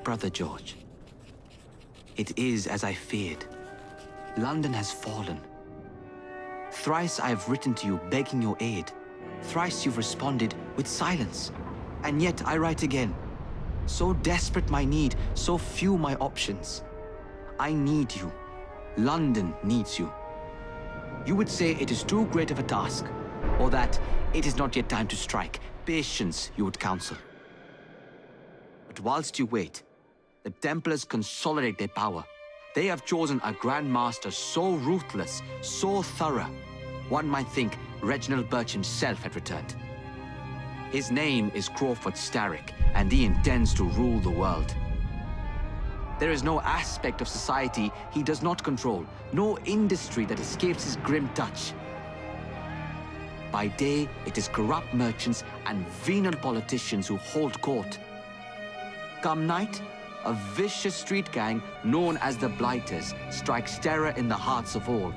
Brother George, it is as I feared. London has fallen. Thrice I have written to you begging your aid. Thrice you've responded with silence. And yet I write again. So desperate my need, so few my options. I need you. London needs you. You would say it is too great of a task, or that it is not yet time to strike. Patience, you would counsel. But whilst you wait, the Templars consolidate their power. They have chosen a Grand Master so ruthless, so thorough, one might think Reginald Birch himself had returned. His name is Crawford Starrick, and he intends to rule the world. There is no aspect of society he does not control, no industry that escapes his grim touch. By day, it is corrupt merchants and venal politicians who hold court. Come night, a vicious street gang known as the Blighters strikes terror in the hearts of all.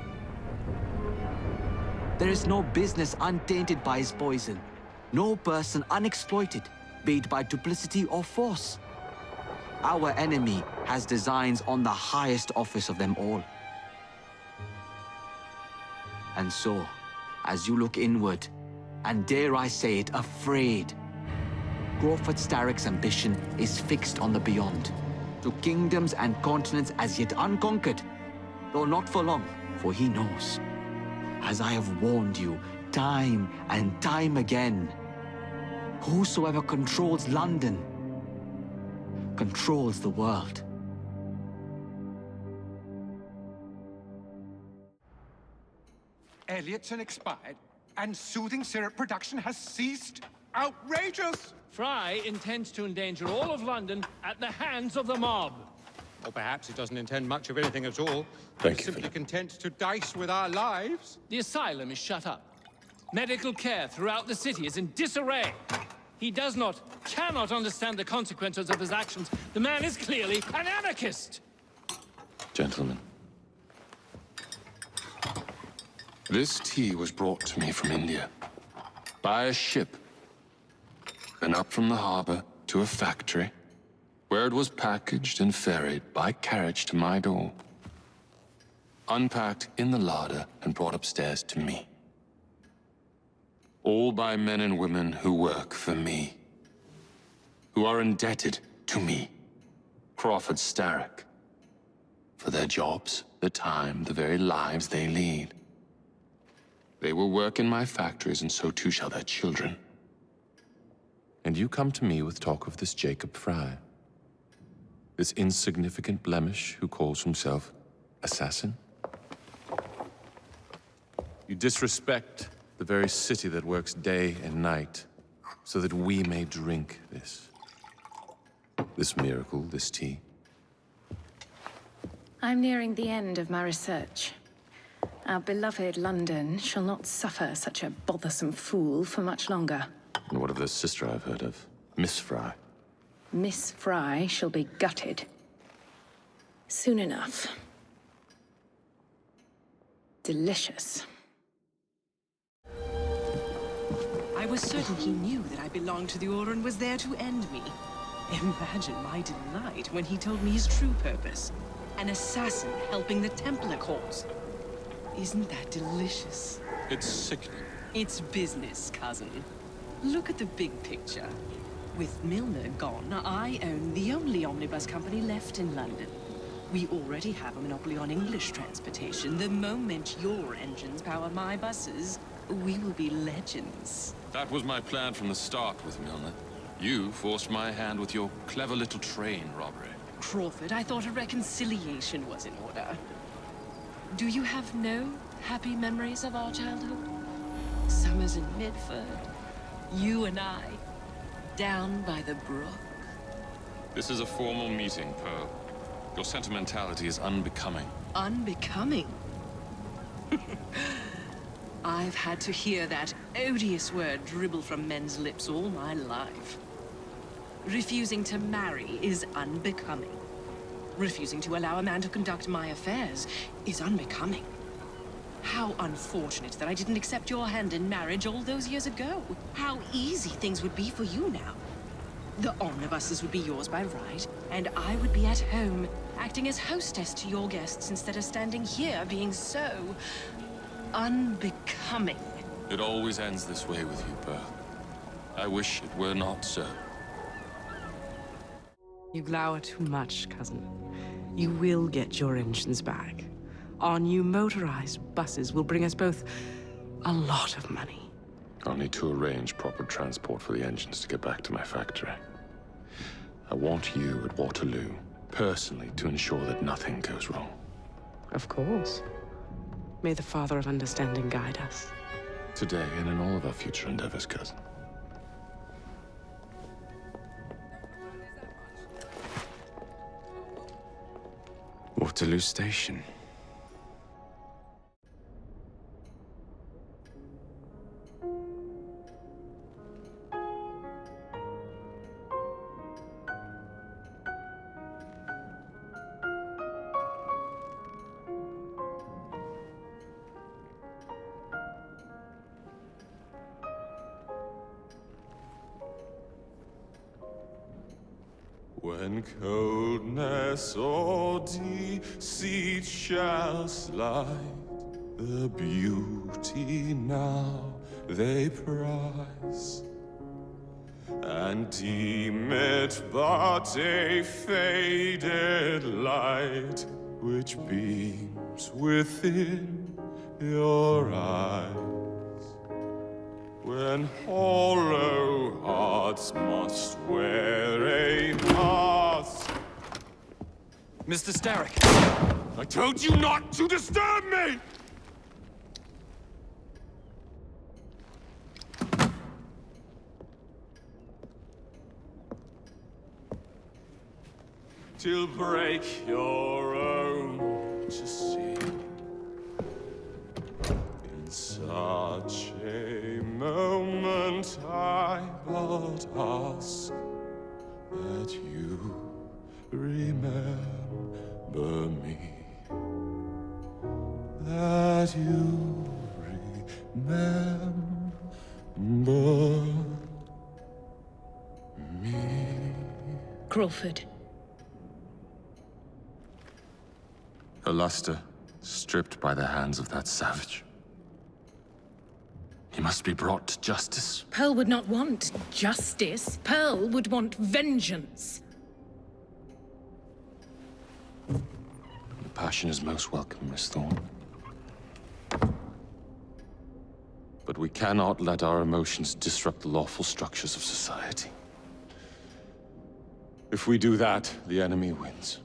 There is no business untainted by his poison, no person unexploited, be it by duplicity or force. Our enemy has designs on the highest office of them all. And so, as you look inward, and dare I say it, afraid, Crawford Starrick's ambition is fixed on the beyond, to kingdoms and continents as yet unconquered, though not for long, for he knows, as I have warned you time and time again, whosoever controls London controls the world. Elliotson expired, and soothing syrup production has ceased. Outrageous! Fry intends to endanger all of London at the hands of the mob. Or perhaps he doesn't intend much of anything at all. Thank He's you, simply Philip. content to dice with our lives. The asylum is shut up. Medical care throughout the city is in disarray. He cannot understand the consequences of his actions. The man is clearly an anarchist! Gentlemen. This tea was brought to me from India. By a ship. Then up from the harbor to a factory, where it was packaged and ferried by carriage to my door. Unpacked in the larder and brought upstairs to me. All by men and women who work for me. Who are indebted to me, Crawford Starrick, for their jobs, the time, the very lives they lead. They will work in my factories, and so too shall their children. And you come to me with talk of this Jacob Fry, this insignificant blemish who calls himself assassin? You disrespect the very city that works day and night so that we may drink this miracle, this tea. I'm nearing the end of my research. Our beloved London shall not suffer such a bothersome fool for much longer. And what of the sister I've heard of, Miss Fry? Miss Fry shall be gutted. Soon enough. Delicious. I was certain he knew that I belonged to the Order and was there to end me. Imagine my delight when he told me his true purpose. An assassin helping the Templar cause. Isn't that delicious? It's sickening. It's business, cousin. Look at the big picture. With Milner gone, I own the only omnibus company left in London. We already have a monopoly on English transportation. The moment your engines power my buses, we will be legends. That was my plan from the start with Milner. You forced my hand with your clever little train robbery. Crawford, I thought a reconciliation was in order. Do you have no happy memories of our childhood? Summers in Midford, you and I, down by the brook. This is a formal meeting, Pearl. Your sentimentality is unbecoming. Unbecoming? I've had to hear that odious word dribble from men's lips all my life. Refusing to marry is unbecoming. Refusing to allow a man to conduct my affairs is unbecoming. How unfortunate that I didn't accept your hand in marriage all those years ago. How easy things would be for you now. The omnibuses would be yours by right, and I would be at home, acting as hostess to your guests instead of standing here being so unbecoming. It always ends this way with you, Pearl. I wish it were not so. You glower too much, cousin. You will get your engines back. Our new motorized buses will bring us both a lot of money. I'll need to arrange proper transport for the engines to get back to my factory. I want you at Waterloo, personally, to ensure that nothing goes wrong. Of course. May the Father of Understanding guide us. Today and in all of our future endeavors, cousin. Waterloo Station. When coldness or deceit shall slide, the beauty now they prize, and deem it but a faded light which beams within your eyes. When hollow hearts must wear a mask. Mr. Starrick! I told you not to disturb me! Till break your own to see. In such a moment I but ask that you remember me. That you remember me. Crawford. Her luster stripped by the hands of that savage. He must be brought to justice. Pearl would not want justice. Pearl would want vengeance. The passion is most welcome, Miss Thorne. But we cannot let our emotions disrupt the lawful structures of society. If we do that, the enemy wins.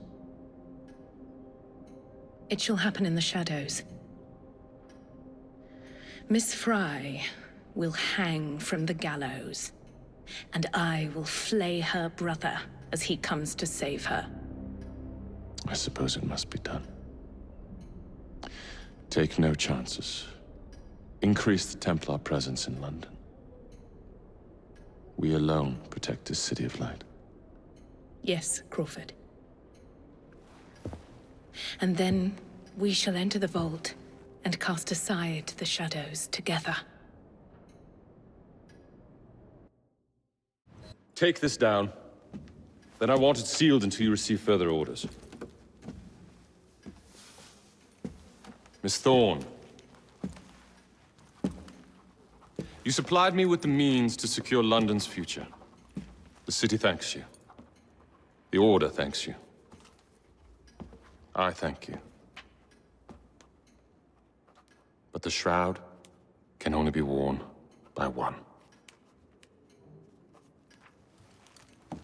It shall happen in the shadows. Miss Fry will hang from the gallows, and I will flay her brother as he comes to save her. I suppose it must be done. Take no chances. Increase the Templar presence in London. We alone protect this city of light. Yes, Crawford. And then we shall enter the vault and cast aside the shadows together. Take this down. Then I want it sealed until you receive further orders. Miss Thorne. You supplied me with the means to secure London's future. The city thanks you. The Order thanks you. I thank you. But the shroud can only be worn by one.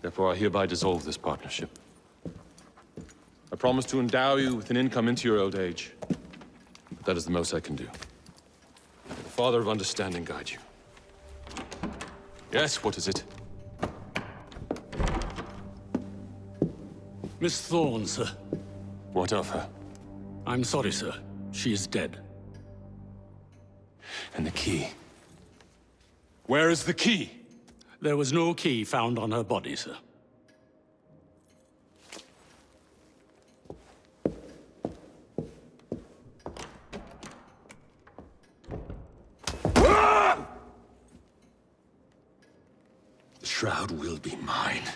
Therefore, I hereby dissolve this partnership. I promise to endow you with an income into your old age. But that is the most I can do. May the Father of Understanding guide you. Yes, what is it? Miss Thorne, sir. What of her? I'm sorry, sir. She is dead. And the key? Where is the key? There was no key found on her body, sir. The shroud will be mine,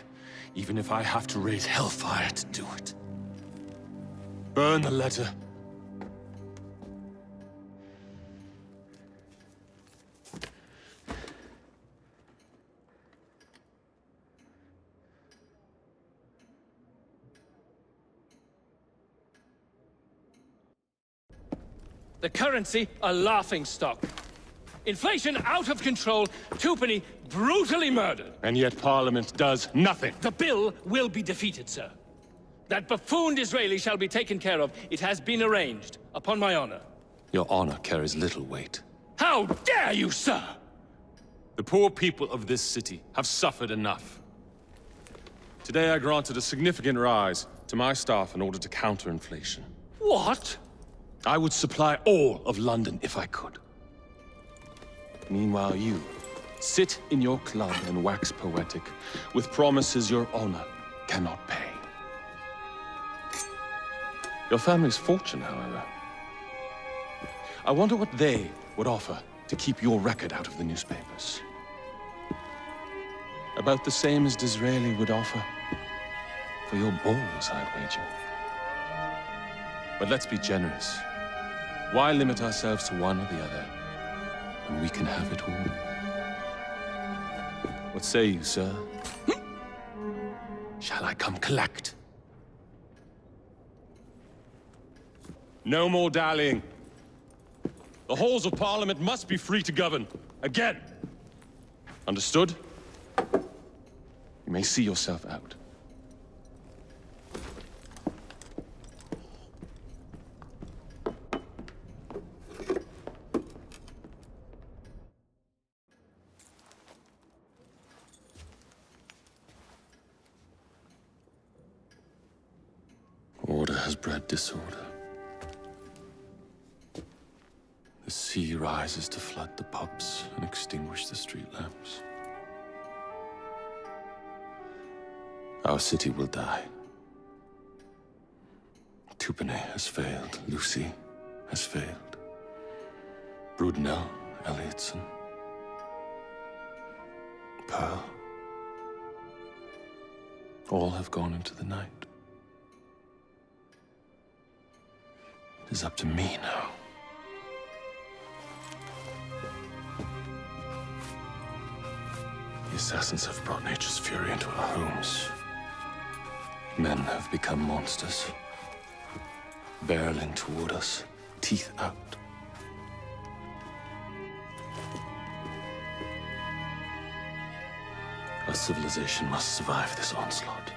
even if I have to raise hellfire to do it. Burn the letter. The currency, a laughingstock. Inflation out of control, Tupany brutally murdered. And yet Parliament does nothing. The bill will be defeated, sir. That buffoon Disraeli shall be taken care of. It has been arranged, upon my honor. Your honor carries little weight. How dare you, sir! The poor people of this city have suffered enough. Today I granted a significant rise to my staff in order to counter inflation. What? I would supply all of London if I could. Meanwhile, you sit in your club and wax poetic with promises your honor cannot pay. Your family's fortune, however. I wonder what they would offer to keep your record out of the newspapers. About the same as Disraeli would offer for your balls, I'd wager. But let's be generous. Why limit ourselves to one or the other when we can have it all? What say you, sir? Shall I come collect? No more dallying. The halls of Parliament must be free to govern. Again. Understood? You may see yourself out. Order has bred disorder. The sea rises to flood the pubs and extinguish the street lamps. Our city will die. Tupany has failed. Lucy has failed. Brudnell, Elliotson, Pearl. All have gone into the night. It is up to me now. The assassins have brought nature's fury into our homes. Men have become monsters, barreling toward us, teeth out. Our civilization must survive this onslaught.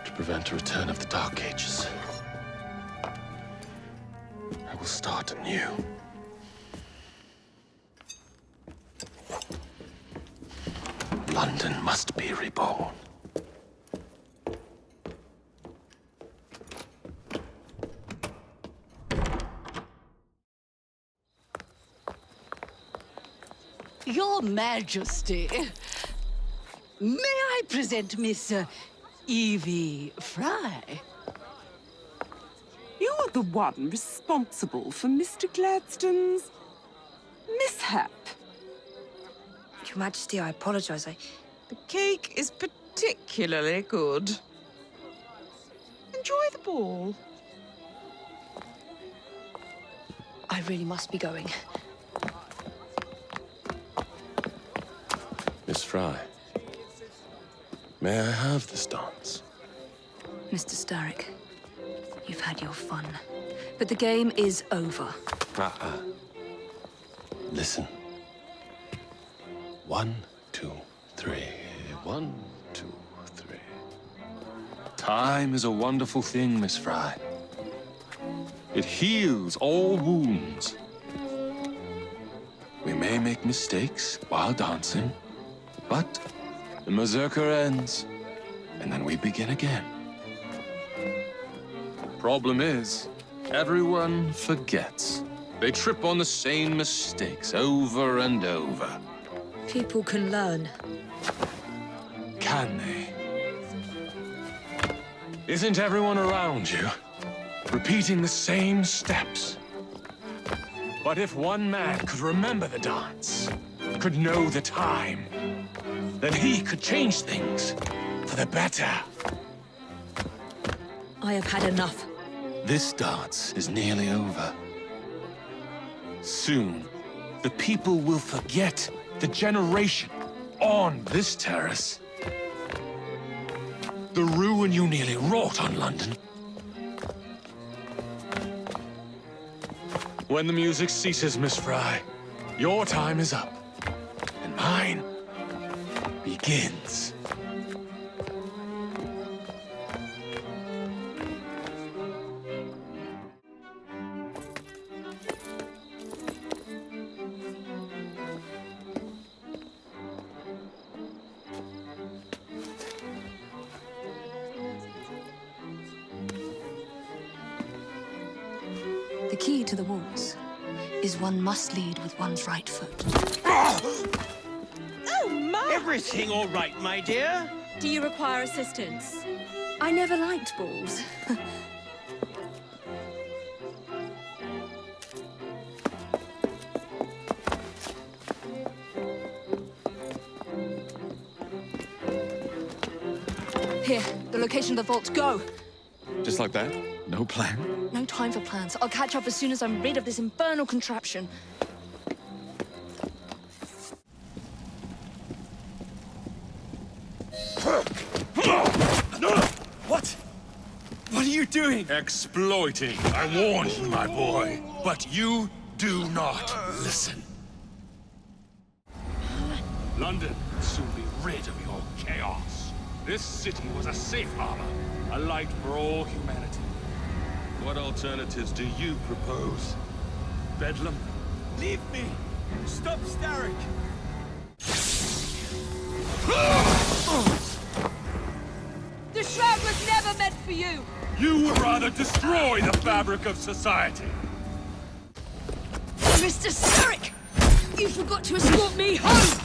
To prevent a return of the Dark Ages, I will start anew. London must be reborn. Your Majesty, may I present Miss Evie Fry? You're the one responsible for Mr. Gladstone's mishap. Your Majesty, I apologize. The cake is particularly good. Enjoy the ball. I really must be going. Miss Fry, may I have this dance? Mr. Starrick, you've had your fun, but the game is over. Listen. 1, 2, 3. 1, 2, 3. Time is a wonderful thing, Miss Fry. It heals all wounds. We may make mistakes while dancing, but the mazurka ends, and then we begin again. Problem is, everyone forgets. They trip on the same mistakes over and over. People can learn. Can they? Isn't everyone around you repeating the same steps? But if one man could remember the dance, could know the time, then he could change things for the better. I have had enough. This dance is nearly over. Soon, the people will forget the generation on this terrace. The ruin you nearly wrought on London. When the music ceases, Miss Fry, your time is up, and mine begins. The key to the walls is one must lead with one's right foot. Oh, my! Everything all right, my dear? Do you require assistance? I never liked balls. Here, the location of the vault. Go! Just like that? No plan? No time for plans. I'll catch up as soon as I'm rid of this infernal contraption. What? What are you doing? Exploiting. I warned you, my boy. But you do not listen. London will soon be rid of your chaos. This city was a safe harbor, a light for all humanity. What alternatives do you propose? Bedlam? Leave me! Stop Starrick! The shroud was never meant for you! You would rather destroy the fabric of society. Mr. Starrick! You forgot to escort me home!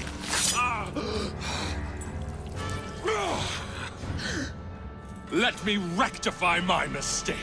Let me rectify my mistake.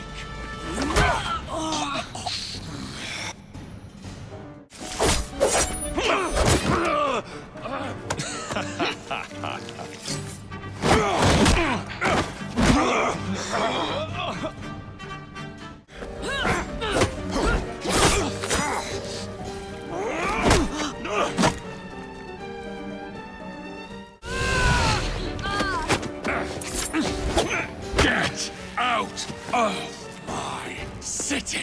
Get out of my city!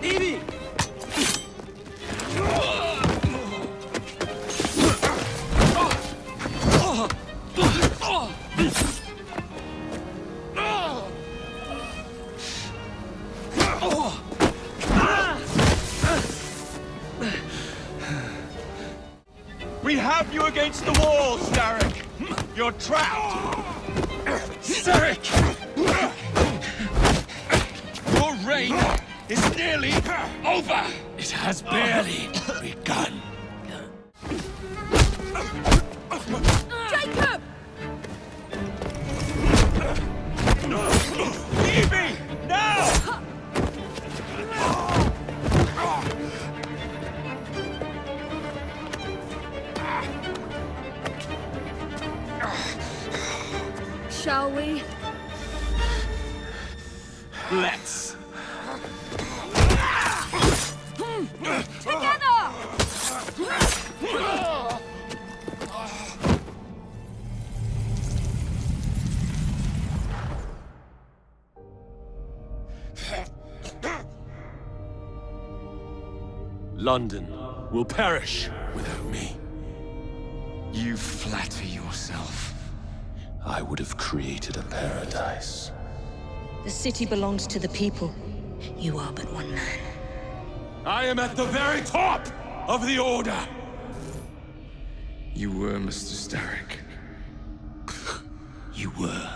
Evie! We have you against the wall, Starrick! You're trapped! Starrick! Your reign is nearly over! It has barely begun. Jacob! Evie! Now! Shall we? Let's! Together! London will perish without me. You flatter yourself. I would have created a paradise. The city belongs to the people. You are but one man. I am at the very top of the Order! You were Mr. Starrick. You were.